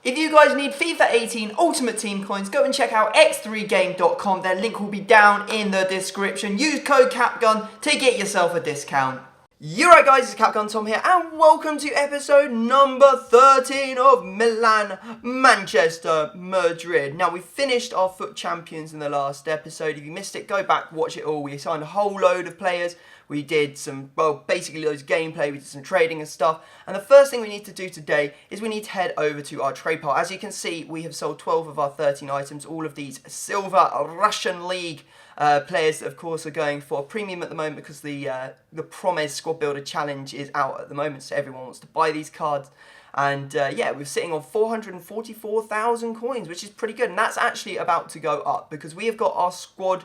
If you guys need FIFA 18 Ultimate Team coins, go and check out x3game.com. Their link will be down in the description. Use code CAPGUN to get yourself a discount. You're right guys, it's CapGun Tom here and welcome to episode number 13 of Milan, Manchester, Madrid. Now we finished our FUT Champions in the last episode. If you missed it, go back, watch it all. We signed a whole load of players. We did some, well, basically loads of gameplay, we did some trading and stuff. And the first thing we need to do today is we need to head over to our trade pile. As you can see, we have sold 12 of our 13 items, all of these silver Russian League players that of course are going for premium at the moment because the Promise Squad Builder Challenge is out at the moment, so everyone wants to buy these cards. And yeah, we're sitting on 444,000 coins, which is pretty good. And that's actually about to go up because we have got our squad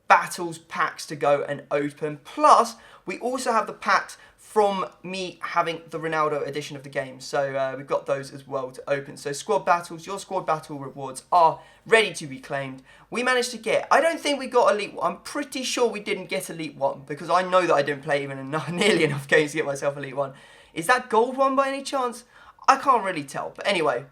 battles packs to go and open. Plus, we also have the packs from me having the Ronaldo edition of the game. So we've got those as well to open. So squad battles, your squad battle rewards are ready to be claimed. We managed to get, I don't think we got Elite 1. I'm pretty sure we didn't get Elite 1 because I know that I didn't play even nearly enough games to get myself Elite 1. Is that Gold 1 by any chance? I can't really tell. But anyway,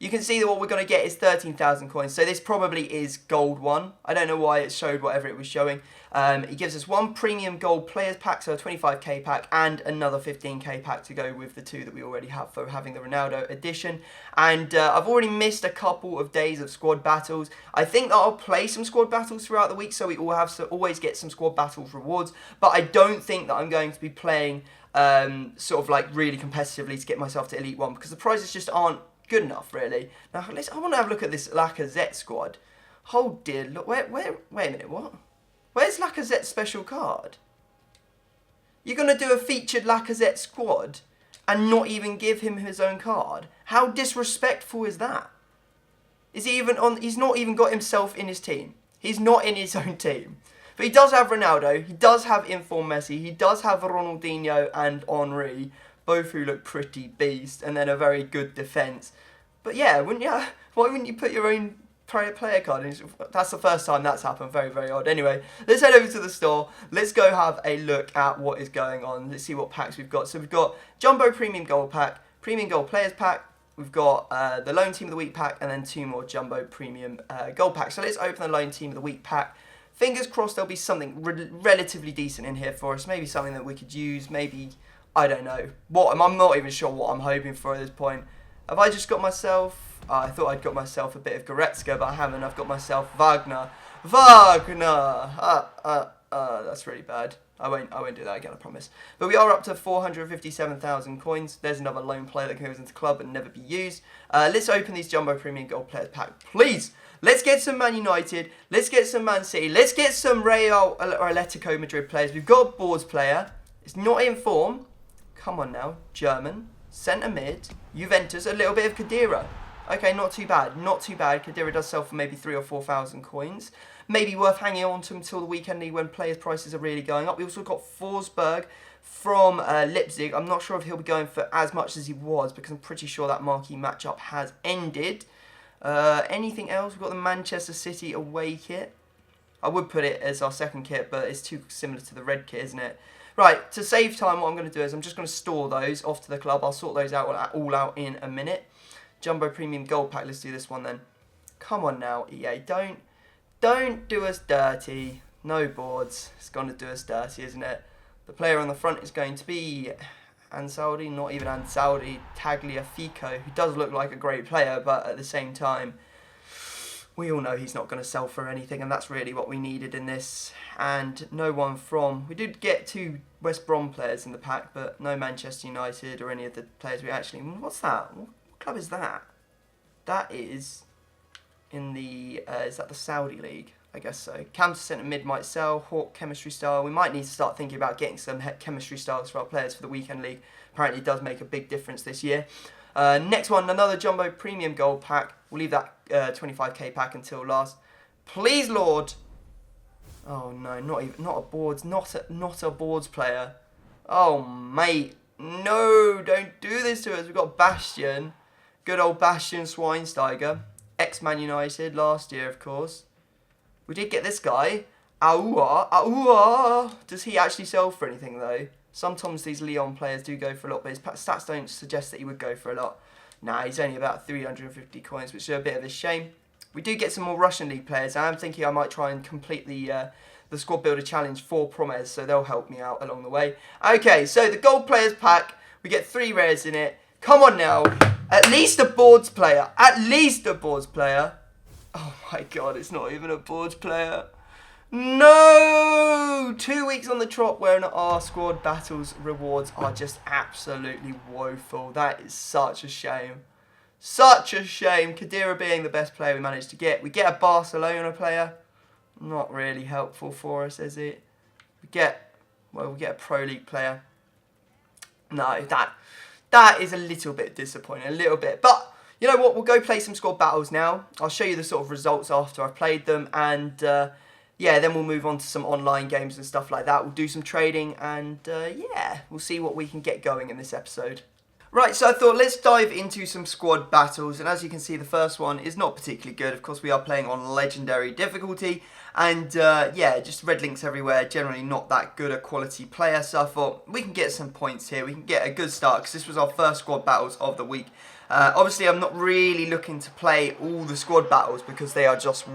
you can see that what we're going to get is 13,000 coins. So this probably is Gold 1. I don't know why it showed whatever it was showing. It gives us one premium gold players pack, so a 25k pack, and another 15k pack to go with the two that we already have for having the Ronaldo edition. And I've already missed a couple of days of squad battles. I think that I'll play some squad battles throughout the week, so we all have to always get some squad battles rewards. But I don't think that I'm going to be playing sort of like really competitively to get myself to Elite 1 because the prizes just aren't good enough, really. Now, I want to have a look at this Lacazette squad. Oh dear, look, wait a minute, what? Where's Lacazette's special card? You're going to do a featured Lacazette squad and not even give him his own card? How disrespectful is that? Is he even on? He's not even got himself in his team. He's not in his own team. But he does have Ronaldo, he does have Inform Messi, he does have Ronaldinho and Henry, both who look pretty beast, and then a very good defence. But yeah, why wouldn't you put your own player card in? That's the first time that's happened. Very, very odd. Anyway, let's head over to the store. Let's go have a look at what is going on. Let's see what packs we've got. So we've got Jumbo Premium Gold Pack, Premium Gold Players Pack. We've got the Loan Team of the Week Pack, and then two more Jumbo Premium Gold Packs. So let's open the Loan Team of the Week Pack. Fingers crossed there'll be something relatively decent in here for us. Maybe something that we could use. Maybe, I don't know. I'm not even sure what I'm hoping for at this point. Have I just got myself... I thought I'd got myself a bit of Goretzka, but I haven't. I've got myself Wagner. That's really bad. I won't do that again, I promise. But we are up to 457,000 coins. There's another loan player that goes into club and never be used. Let's open these Jumbo Premium Gold Players Pack, please. Let's get some Man United. Let's get some Man City. Let's get some Real or Atletico Madrid players. We've got a boards player. It's not in form. Come on now. German. Centre mid. Juventus. A little bit of Khedira. Okay, not too bad. Not too bad. Khedira does sell for maybe 3,000 or 4,000 coins. Maybe worth hanging on to until the weekend league when players' prices are really going up. We also got Forsberg from Leipzig. I'm not sure if he'll be going for as much as he was because I'm pretty sure that marquee matchup has ended. Anything else? We've got the Manchester City away kit. I would put it as our second kit, but it's too similar to the red kit, isn't it? Right, to save time, what I'm going to do is I'm just going to store those off to the club. I'll sort those out all out in a minute. Jumbo Premium Gold Pack, let's do this one then. Come on now, EA, don't do us dirty. No boards, it's going to do us dirty, isn't it? The player on the front is going to be Ansaldi, not even Ansaldi, Tagliafico, who does look like a great player, but at the same time, we all know he's not going to sell for anything, and that's really what we needed in this. And no one from... We did get two West Brom players in the pack, but no Manchester United or any of the players we actually... What's that? What club is that? That is in the... is that the Saudi League? I guess so. Cam centre mid might sell. Hawk chemistry style. We might need to start thinking about getting some chemistry styles for our players for the weekend league. Apparently it does make a big difference this year. Next one, another Jumbo Premium Gold Pack. We'll leave that 25k pack until last. Please, Lord. Oh no, not a boards, not a boards player. Oh mate, no, don't do this to us. We've got Bastian, good old Bastian Schweinsteiger, ex-Man United last year, of course. We did get this guy, Aouar. Does he actually sell for anything though? Sometimes these Lyon players do go for a lot, but his stats don't suggest that he would go for a lot. Nah, he's only about 350 coins, which is a bit of a shame. We do get some more Russian League players. I'm thinking I might try and complete the squad builder challenge for Promes, so they'll help me out along the way. Okay, so the gold players pack, we get 3 rares in it. Come on now, at least a boards player. At least a boards player. Oh my god, it's not even a boards player. No! 2 weeks on the trot wearing our squad battles rewards are just absolutely woeful. That is such a shame. Such a shame. Khedira being the best player we managed to get. We get a Barcelona player. Not really helpful for us, is it? We get a Pro League player. No, that is a little bit disappointing. A little bit. But you know what? We'll go play some squad battles now. I'll show you the sort of results after I've played them. And yeah, then we'll move on to some online games and stuff like that. We'll do some trading and yeah, we'll see what we can get going in this episode. Right, so I thought let's dive into some squad battles, and as you can see the first one is not particularly good. Of course we are playing on legendary difficulty, and yeah, just red links everywhere, generally not that good a quality player, so I thought we can get some points here, we can get a good start, because this was our first squad battles of the week. Obviously I'm not really looking to play all the squad battles because they are just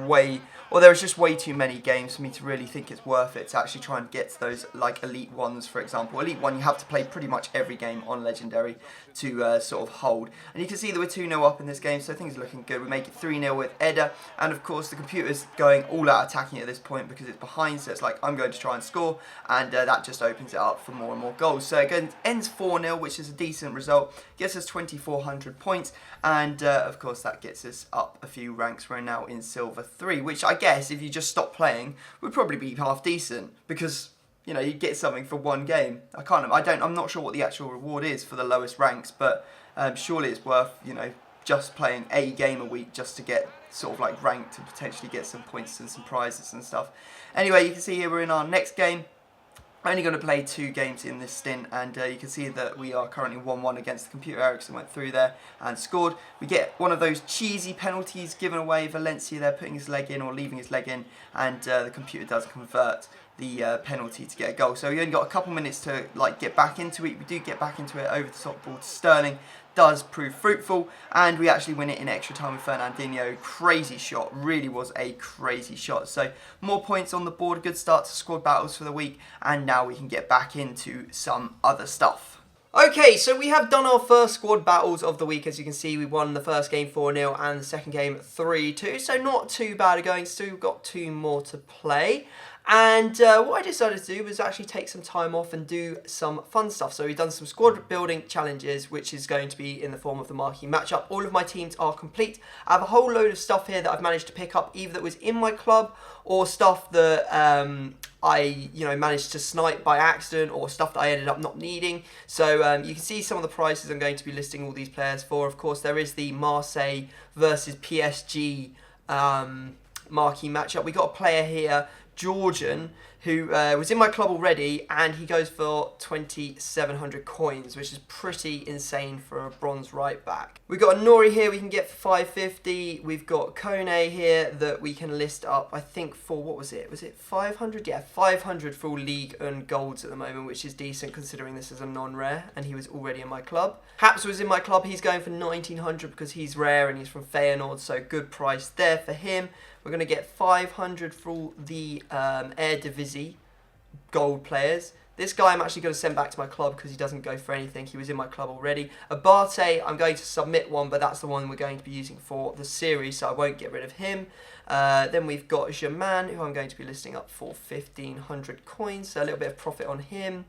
there's just way too many games for me to really think it's worth it to actually try and get to those, like Elite 1s, for example. Elite 1, you have to play pretty much every game on Legendary to sort of hold. And you can see that we're 2-0 up in this game, so things are looking good. We make it 3-0 with Edda, and of course the computer's going all out attacking at this point because it's behind, so it's like, I'm going to try and score, and that just opens it up for more and more goals. So again, ends 4-0, which is a decent result, gets us 2,400 points, and of course that gets us up a few ranks. We're now in Silver 3, which I guess if you just stop playing would probably be half decent, because you know you get something for one game. I'm not sure what the actual reward is for the lowest ranks, but surely it's worth, you know, just playing a game a week just to get sort of like ranked and potentially get some points and some prizes and stuff. Anyway, you can see here we're in our next game. I'm only going to play 2 games in this stint, and you can see that we are currently 1-1 against the computer. Ericsson went through there and scored. We get one of those cheesy penalties given away. Valencia there putting his leg in or leaving his leg in, and the computer does convert the penalty to get a goal. So we only got a couple minutes to like get back into it. We do get back into it, over the top ball to Sterling. Does prove fruitful, and we actually win it in extra time with Fernandinho. Crazy shot, really was a crazy shot. So more points on the board, good start to squad battles for the week, and now we can get back into some other stuff. Okay, so we have done our first squad battles of the week. As you can see, we won the first game 4-0 and the second game 3-2, so not too bad going. Still got 2 more to play. And what I decided to do was actually take some time off and do some fun stuff. So we've done some squad building challenges, which is going to be in the form of the marquee matchup. All of my teams are complete. I have a whole load of stuff here that I've managed to pick up, either that was in my club or stuff that I managed to snipe by accident, or stuff that I ended up not needing. So you can see some of the prices I'm going to be listing all these players for. Of course, there is the Marseille versus PSG marquee matchup. We got a player here, Georgian, who was in my club already, and he goes for 2,700 coins, which is pretty insane for a bronze right back. We've got a Nori here we can get for 550. We've got Kone here that we can list up, I think, for, what was it? Was it 500? Yeah, 500 for all league and golds at the moment, which is decent considering this is a non-rare, and he was already in my club. Haps was in my club. He's going for 1,900 because he's rare and he's from Feyenoord, so good price there for him. We're going to get 500 for all the Eredivisie gold players. This guy I'm actually going to send back to my club because he doesn't go for anything. He was in my club already. Abate, I'm going to submit one, but that's the one we're going to be using for the series, so I won't get rid of him. Then we've got Germain, who I'm going to be listing up for 1,500 coins, so a little bit of profit on him.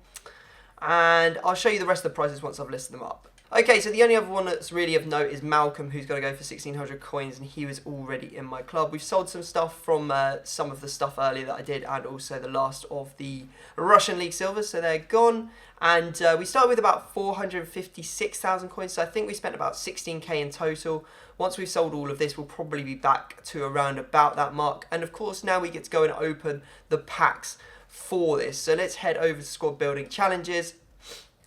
And I'll show you the rest of the prices once I've listed them up. Okay, so the only other one that's really of note is Malcolm, who's going to go for 1,600 coins, and he was already in my club. We've sold some stuff from some of the stuff earlier that I did, and also the last of the Russian League Silvers, so they're gone. And we started with about 456,000 coins, so I think we spent about 16k in total. Once we've sold all of this, we'll probably be back to around about that mark. And of course, now we get to go and open the packs for this. So let's head over to squad building challenges,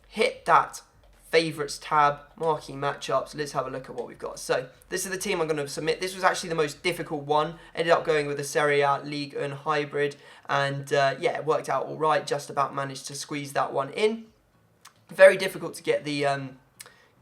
hit that favourites tab, marquee matchups. Let's have a look at what we've got. So this is the team I'm going to submit. This was actually the most difficult one. Ended up going with a Serie A League and hybrid, and yeah, it worked out all right. Just about managed to squeeze that one in. Very difficult to get the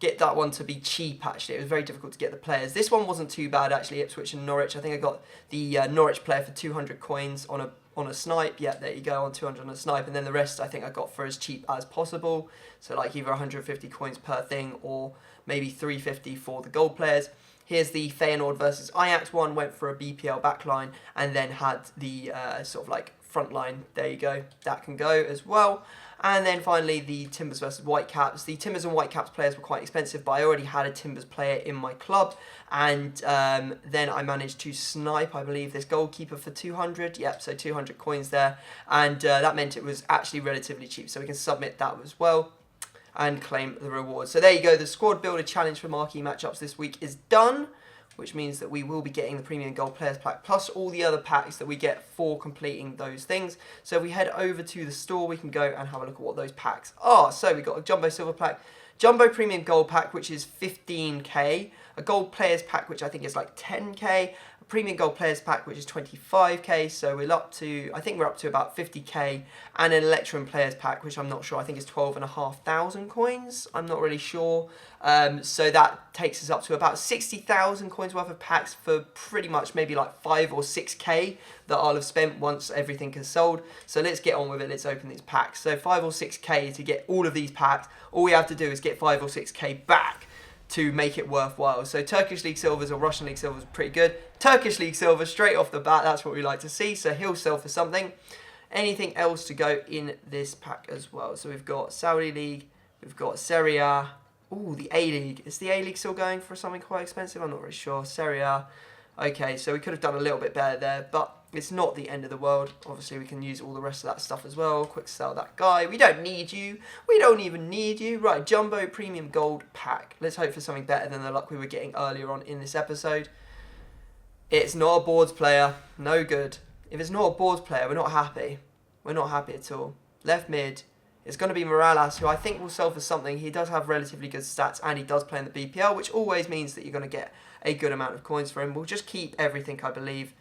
get that one to be cheap, actually. It was very difficult to get the players. This one wasn't too bad, actually, Ipswich and Norwich. I think I got the Norwich player for 200 coins on a snipe. Yeah, there you go, on 200 on a snipe. And then the rest I think I got for as cheap as possible. So like either 150 coins per thing or maybe 350 for the gold players. Here's the Feyenoord versus Ajax one. Went for a BPL backline and then had the sort of like front line. There you go. That can go as well. And then finally, the Timbers versus Whitecaps. The Timbers and Whitecaps players were quite expensive, but I already had a Timbers player in my club. And then I managed to snipe, I believe, this goalkeeper for 200. Yep, so 200 coins there. And that meant it was actually relatively cheap. So we can submit that as well and claim the reward. So there you go. The Squad Builder Challenge for marquee matchups this week is done, which means that we will be getting the Premium Gold Players Pack, plus all the other packs that we get for completing those things. So if we head over to the store, we can go and have a look at what those packs are. So we've got a Jumbo Silver Pack, Jumbo Premium Gold Pack, which is 15k, a Gold Players Pack, which I think is like 10k, a Premium Gold Players Pack, which is 25k, so we're up to, I think we're up to about 50k, and an Electrum Players Pack, which I'm not sure, I think is 12,500 coins, I'm not really sure. So that takes us up to about 60,000 coins worth of packs for pretty much maybe like 5 or 6k that I'll have spent once everything is sold. So let's get on with it, let's open these packs. So 5 or 6k to get all of these packs, all we have to do is get 5 or 6k back to make it worthwhile. So Turkish League Silvers or Russian League Silvers pretty good. Turkish League Silver straight off the bat, that's what we like to see, so he'll sell for something. Anything else to go in this pack as well? So we've got Saudi League, we've got Serie A. Ooh, the A-League. Is the A-League still going for something quite expensive? I'm not really sure. Serie A. Okay, so we could have done a little bit better there, but it's not the end of the world. Obviously, we can use all the rest of that stuff as well. Quick sell that guy. We don't need you. We don't even need you. Right, Jumbo Premium Gold Pack. Let's hope for something better than the luck we were getting earlier on in this episode. It's not a boards player. No good. If it's not a boards player, we're not happy. We're not happy at all. Left mid. It's going to be Morales, who I think will sell for something. He does have relatively good stats, and he does play in the BPL, which always means that you're going to get a good amount of coins for him. We'll just keep everything, I believe.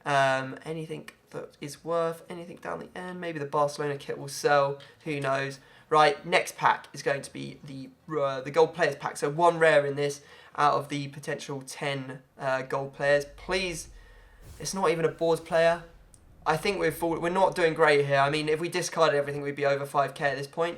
Anything that is worth anything down the end. Maybe the Barcelona kit will sell. Who knows? Right, next pack is going to be the Gold Players Pack. So one rare in this out of the potential 10 gold players. Please, it's not even a boards player. I think we're not doing great here. I mean, if we discarded everything, we'd be over 5k at this point.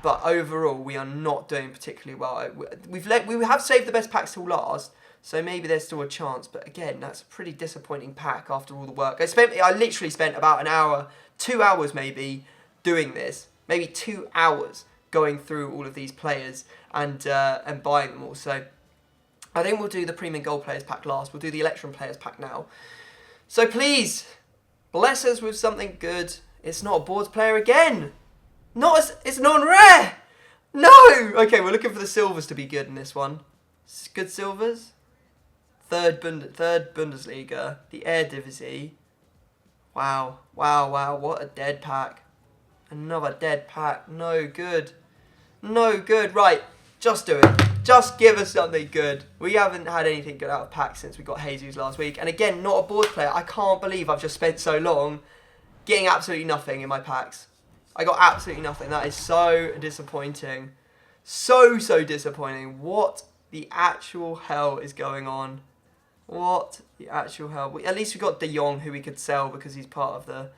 But overall, we are not doing particularly well. We have saved the best packs till last, so maybe there's still a chance. But again, that's a pretty disappointing pack after all the work. I literally spent about an hour, 2 hours maybe, doing this. Maybe 2 hours going through all of these players and buying them all. So I think we'll do the Premium Gold Players Pack last. We'll do the Electrum Players Pack now. So please, bless us with something good. It's not a boards player again. It's non-rare. No. Okay, we're looking for the silvers to be good in this one. Good silvers. Third Bundesliga. The Eredivisie. Wow. What a dead pack. Another dead pack. No good. No good. Right. Just do it. Just give us something good. We haven't had anything good out of packs since we got Jesus last week. And again, not a board player. I can't believe I've just spent so long getting absolutely nothing in my packs. I got absolutely nothing. That is so disappointing. So disappointing. What the actual hell is going on? What the actual hell? At least we got De Jong, who we could sell because he's part of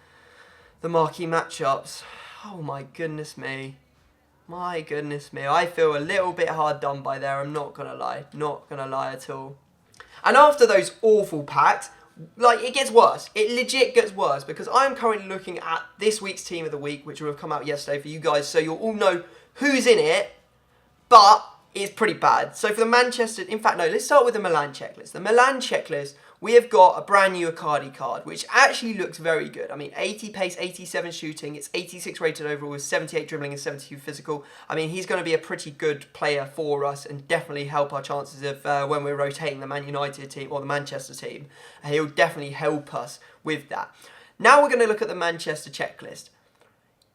the marquee matchups. Oh my goodness me. My goodness me, I feel a little bit hard done by there, I'm not going to lie. Not going to lie at all. And after those awful packs, like, it gets worse. It legit gets worse, because I'm currently looking at this week's Team of the Week, which will have come out yesterday for you guys, so you'll all know who's in it, but it's pretty bad. So for the Manchester, in fact, no, let's start with the Milan checklist. The Milan checklist, we have got a brand new Icardi card, which actually looks very good. I mean, 80 pace, 87 shooting, it's 86 rated overall with 78 dribbling and 72 physical. I mean, he's going to be a pretty good player for us and definitely help our chances of when we're rotating the Man United team or the Manchester team. He'll definitely help us with that. Now we're going to look at the Manchester checklist.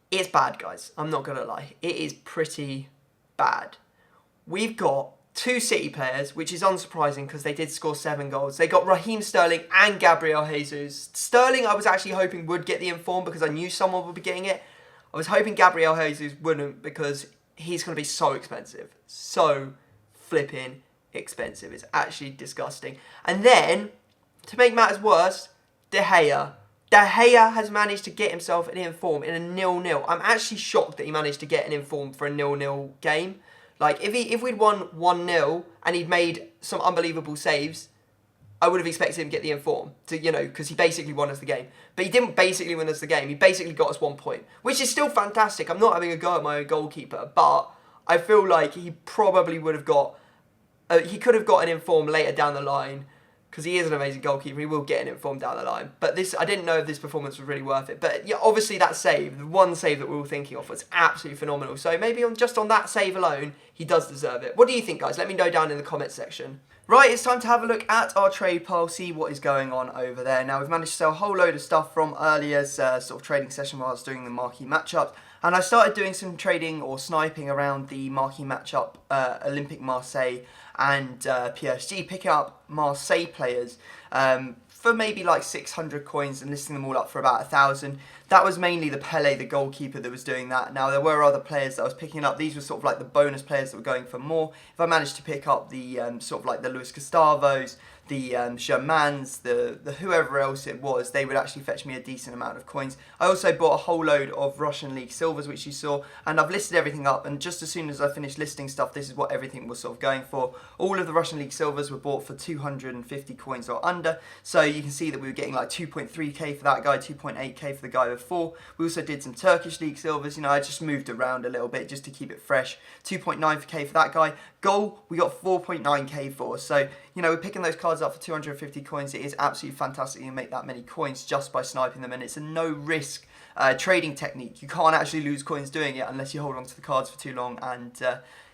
It's bad, guys. I'm not going to lie. It is pretty bad. We've got 2 City players, which is unsurprising because they did score 7 goals. They got Raheem Sterling and Gabriel Jesus. Sterling, I was actually hoping would get the inform because I knew someone would be getting it. I was hoping Gabriel Jesus wouldn't because he's going to be so expensive. So flipping expensive. It's actually disgusting. And then, to make matters worse, De Gea. De Gea has managed to get himself an inform in a 0-0. I'm actually shocked that he managed to get an inform for a 0-0 game. Like, if we'd won 1-0 and he'd made some unbelievable saves, I would have expected him to get the inform, because he basically won us the game. But he didn't basically win us the game. He basically got us 1 point, which is still fantastic. I'm not having a go at my own goalkeeper, but I feel like he probably would have got... he could have got an inform later down the line, because he is an amazing goalkeeper. He will get an inform down the line. But I didn't know if this performance was really worth it. But yeah, obviously that save, the one save that we were thinking of, was absolutely phenomenal. So maybe just on that save alone, he does deserve it. What do you think, guys? Let me know down in the comments section. Right, it's time to have a look at our trade pile, see what is going on over there. Now, we've managed to sell a whole load of stuff from earlier's sort of trading session while I was doing the marquee matchups. And I started doing some trading or sniping around the marquee matchup, Olympic Marseille and PSG, picking up Marseille players for maybe like 600 coins and listing them all up for about 1,000. That was mainly the Pele, the goalkeeper, that was doing that. Now, there were other players that I was picking up. These were sort of like the bonus players that were going for more. If I managed to pick up the sort of like the Luis Gustavos, the Germans, the whoever else it was, they would actually fetch me a decent amount of coins. I also bought a whole load of Russian League Silvers, which you saw, and I've listed everything up, and just as soon as I finished listing stuff, this is what everything was sort of going for. All of the Russian League Silvers were bought for 250 coins or under, so you can see that we were getting like 2.3k for that guy, 2.8k for the guy before. We also did some Turkish League Silvers, I just moved around a little bit just to keep it fresh. 2.9k for that guy. Goal, we got 4.9k for, so, we're picking those cards up for 250 coins. It is absolutely fantastic you make that many coins just by sniping them, and it's a no-risk trading technique. You can't actually lose coins doing it unless you hold on to the cards for too long, and,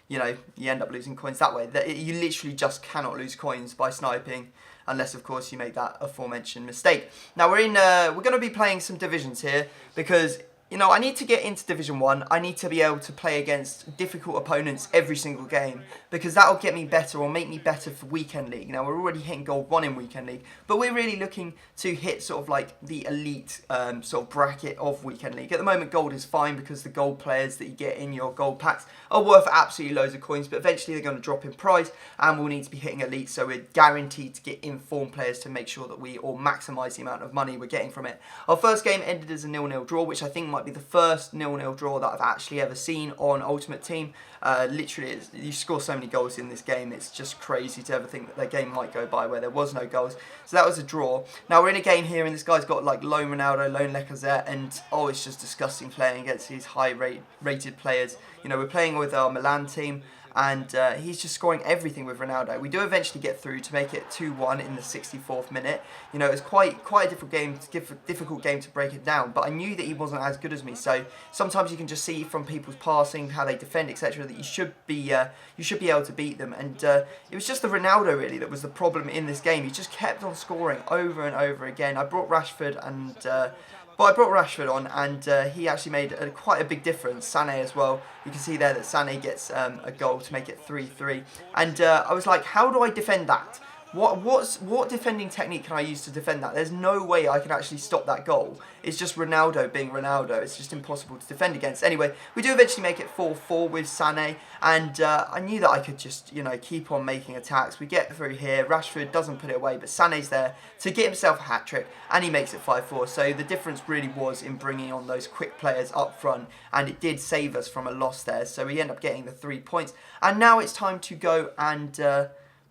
you end up losing coins that way. You literally just cannot lose coins by sniping, unless, of course, you make that aforementioned mistake. Now, we're going to be playing some divisions here, because... I need to get into Division 1. I need to be able to play against difficult opponents every single game, because that'll get me better or make me better for Weekend League. Now, we're already hitting Gold 1 in Weekend League, but we're really looking to hit sort of like the elite sort of bracket of Weekend League. At the moment, Gold is fine because the Gold players that you get in your Gold packs are worth absolutely loads of coins, but eventually they're going to drop in price, and we'll need to be hitting elite, so we're guaranteed to get informed players to make sure that we all maximise the amount of money we're getting from it. Our first game ended as a 0-0 draw, which I think might be the first 0-0 draw that I've actually ever seen on Ultimate Team. Literally, you score so many goals in this game, it's just crazy to ever think that their game might go by where there was no goals. So that was a draw. Now we're in a game here, and this guy's got like lone Ronaldo, lone Lacazette, and it's just disgusting playing against these high-rated players. We're playing with our Milan team, and he's just scoring everything with Ronaldo. We do eventually get through to make it 2-1 in the 64th minute. It was quite a difficult game to break it down, but I knew that he wasn't as good as me. So sometimes you can just see from people's passing, how they defend, etc., that you should be able to beat them. And it was just the Ronaldo really that was the problem in this game. He just kept on scoring over and over again. I brought Rashford on, and he actually made quite a big difference. Sané as well. You can see there that Sané gets a goal to make it 3-3. And I was like, how do I defend that? What defending technique can I use to defend that? There's no way I can actually stop that goal. It's just Ronaldo being Ronaldo. It's just impossible to defend against. Anyway, we do eventually make it 4-4 with Sané, and I knew that I could just, keep on making attacks. We get through here. Rashford doesn't put it away, but Sané's there to get himself a hat-trick, and he makes it 5-4. So the difference really was in bringing on those quick players up front, and it did save us from a loss there. So we end up getting the 3 points, and now it's time to go and...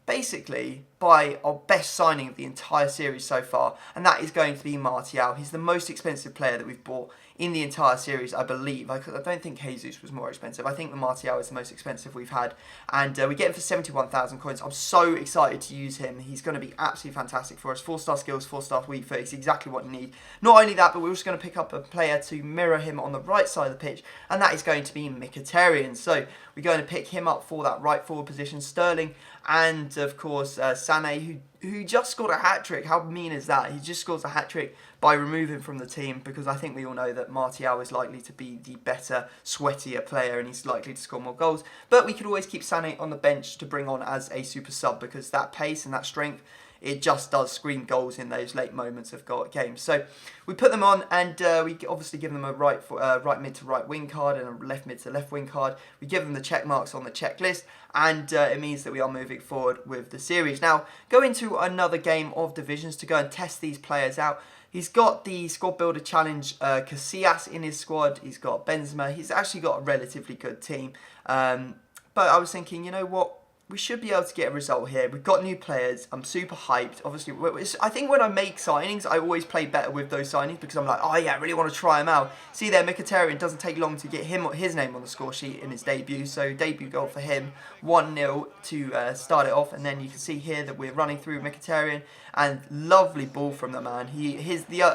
basically buy our best signing of the entire series so far, and that is going to be Martial. He's the most expensive player that we've bought in the entire series, I believe. I don't think Jesus was more expensive. I think the Martial is the most expensive we've had, and we get him for 71,000 coins. I'm so excited to use him. He's going to be absolutely fantastic for us. 4-star skills, 4-star weak foot. It's exactly what you need. Not only that, but we're also going to pick up a player to mirror him on the right side of the pitch, and that is going to be Mkhitaryan. So we're going to pick him up for that right forward position. Sterling, and of course Sané, who just scored a hat-trick. How mean is that? He just scores a hat-trick by removing from the team, because I think we all know that Martial is likely to be the better, sweatier player, and he's likely to score more goals. But we could always keep Sané on the bench to bring on as a super sub, because that pace and that strength it just does scream goals in those late moments of games. So we put them on, and we obviously give them a right mid to right wing card and a left mid to left wing card. We give them the check marks on the checklist, and it means that we are moving forward with the series. Now, go into another game of divisions to go and test these players out. He's got the squad builder challenge Casillas in his squad. He's got Benzema. He's actually got a relatively good team. But I was thinking, you know what? We should be able to get a result here. We've got new players. I'm super hyped. Obviously, I think when I make signings, I always play better with those signings because I'm like, oh yeah, I really want to try him out. See there, Mkhitaryan doesn't take long to get his name on the score sheet in his debut. So debut goal for him, 1-0 to start it off. And then you can see here that we're running through Mkhitaryan, and lovely ball from the man.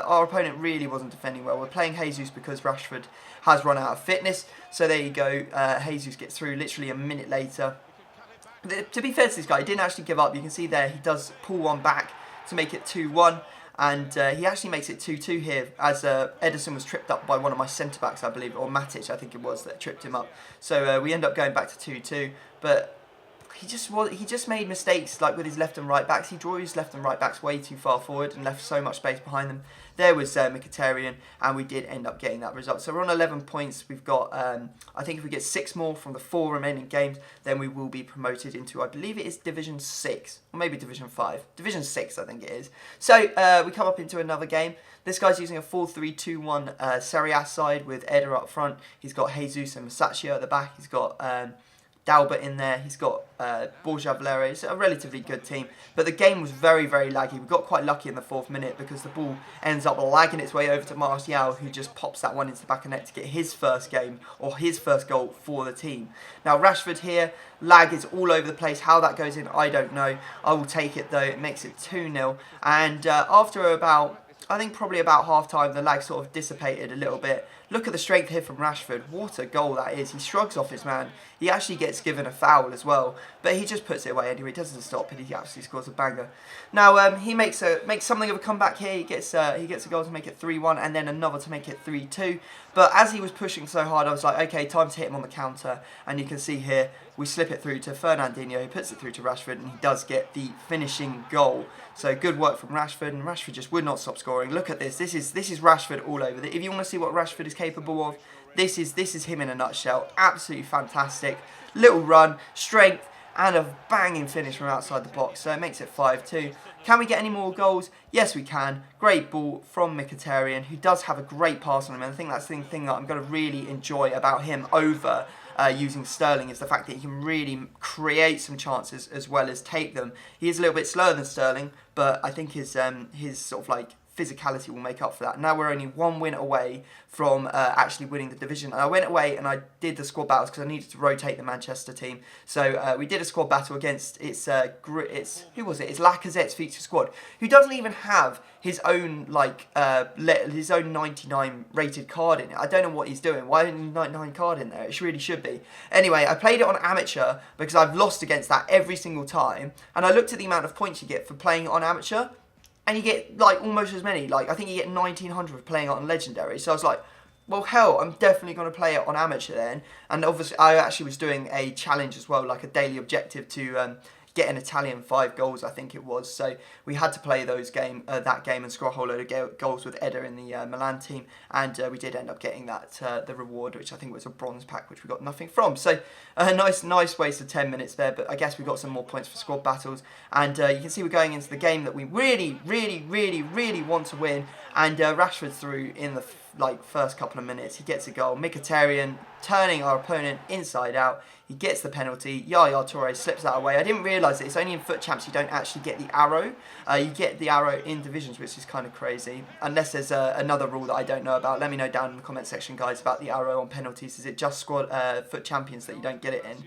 Our opponent really wasn't defending well. We're playing Jesus because Rashford has run out of fitness. So there you go. Jesus gets through literally a minute later. To be fair to this guy, he didn't actually give up. You can see there he does pull one back to make it 2-1. And he actually makes it 2-2 here, as Ederson was tripped up by one of my centre-backs, I believe, or Matic, I think it was, that tripped him up. So we end up going back to 2-2. But he just made mistakes, like with his left and right backs. He drew his left and right backs way too far forward and left so much space behind them. There was Mkhitaryan, and we did end up getting that result. So we're on 11 points. We've got, I think if we get 6 more from the 4 remaining games, then we will be promoted into, I believe it is Division 6, or maybe Division 5. Division 6, I think it is. So we come up into another game. This guy's using a 4-3-2-1 Serie A side with Eder up front. He's got Jesus and Masaccio at the back. He's got Dalbert in there. He's got Borja Valero. It's a relatively good team. But the game was very, very laggy. We got quite lucky in the 4th minute because the ball ends up lagging its way over to Martial, who just pops that one into the back of net to get his first game, or his first goal for the team. Now, Rashford here, lag is all over the place. How that goes in, I don't know. I will take it, though. It makes it 2-0. And after about, I think probably about half-time, the lag sort of dissipated a little bit. Look at the strength here from Rashford. What a goal that is. He shrugs off his man. He actually gets given a foul as well. But he just puts it away anyway. He doesn't stop and he absolutely scores a banger. Now, he makes something of a comeback here. He gets a goal to make it 3-1 and then another to make it 3-2. But as he was pushing so hard, I was like, okay, time to hit him on the counter. And you can see here, we slip it through to Fernandinho. He puts it through to Rashford and he does get the finishing goal. So good work from Rashford, and Rashford just would not stop scoring. Look at this. This is Rashford all over. If you want to see what Rashford is capable of, this is him in a nutshell. Absolutely fantastic. Little run, strength, and a banging finish from outside the box. So it makes it 5-2. Can we get any more goals? Yes, we can. Great ball from Mkhitaryan, who does have a great pass on him. And I think that's the thing that I'm going to really enjoy about him over using Sterling, is the fact that he can really create some chances as well as take them. He is a little bit slower than Sterling, but I think his sort of like physicality will make up for that. Now we're only 1 win away from actually winning the division. And I went away and I did the squad battles because I needed to rotate the Manchester team. So we did a squad battle against who was it? It's Lacazette's featured squad, who doesn't even have his own his own 99 rated card in it. I don't know what he's doing. Why isn't 99 card in there? It really should be. Anyway, I played it on amateur because I've lost against that every single time. And I looked at the amount of points you get for playing on amateur. And you get like almost as many, like I think you get 1900 for playing it on Legendary. So I was like, well hell, I'm definitely going to play it on Amateur then. And obviously I actually was doing a challenge as well, like a daily objective to get an Italian 5 goals, I think it was. So we had to play that game and score a whole load of goals with Eder in the Milan team. And we did end up getting that the reward, which I think was a bronze pack, which we got nothing from. So a nice waste of 10 minutes there, but I guess we got some more points for squad battles. And you can see we're going into the game that we really want to win. And Rashford through in the first couple of minutes. He gets a goal. Mkhitaryan turning our opponent inside out. He gets the penalty. Yaya Toure slips that away. I didn't realise that it's only in foot champs you don't actually get the arrow. You get the arrow in divisions, which is kind of crazy. Unless there's another rule that I don't know about. Let me know down in the comment section, guys, about the arrow on penalties. Is it just squad foot champions that you don't get it in?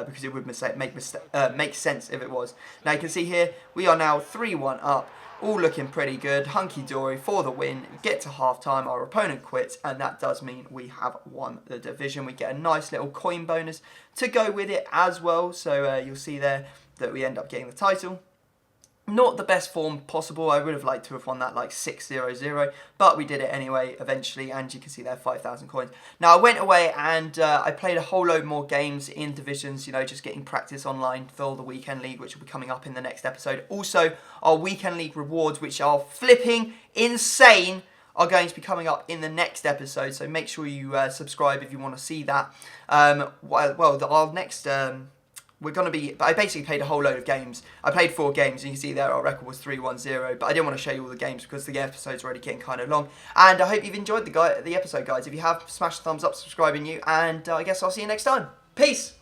Because it would make sense if it was. Now you can see here, we are now 3-1 up. All looking pretty good, hunky-dory for the win. Get to half-time, our opponent quits, and that does mean we have won the division. We get a nice little coin bonus to go with it as well, so you'll see there that we end up getting the title. Not the best form possible. I would have liked to have won that like 6-0-0, but we did it anyway eventually, and you can see there 5,000 coins. Now I went away and I played a whole load more games in divisions, you know, just getting practice online for the weekend league, which will be coming up in the next episode. Also, our weekend league rewards, which are flipping insane, are going to be coming up in the next episode, so make sure you subscribe if you want to see that. Our next... I basically played a whole load of games. I played 4 games, and you can see there our record was 3-1-0, but I didn't want to show you all the games because the episode's already getting kind of long. And I hope you've enjoyed the episode, guys. If you have, smash the thumbs up, subscribing you, and I guess I'll see you next time. Peace!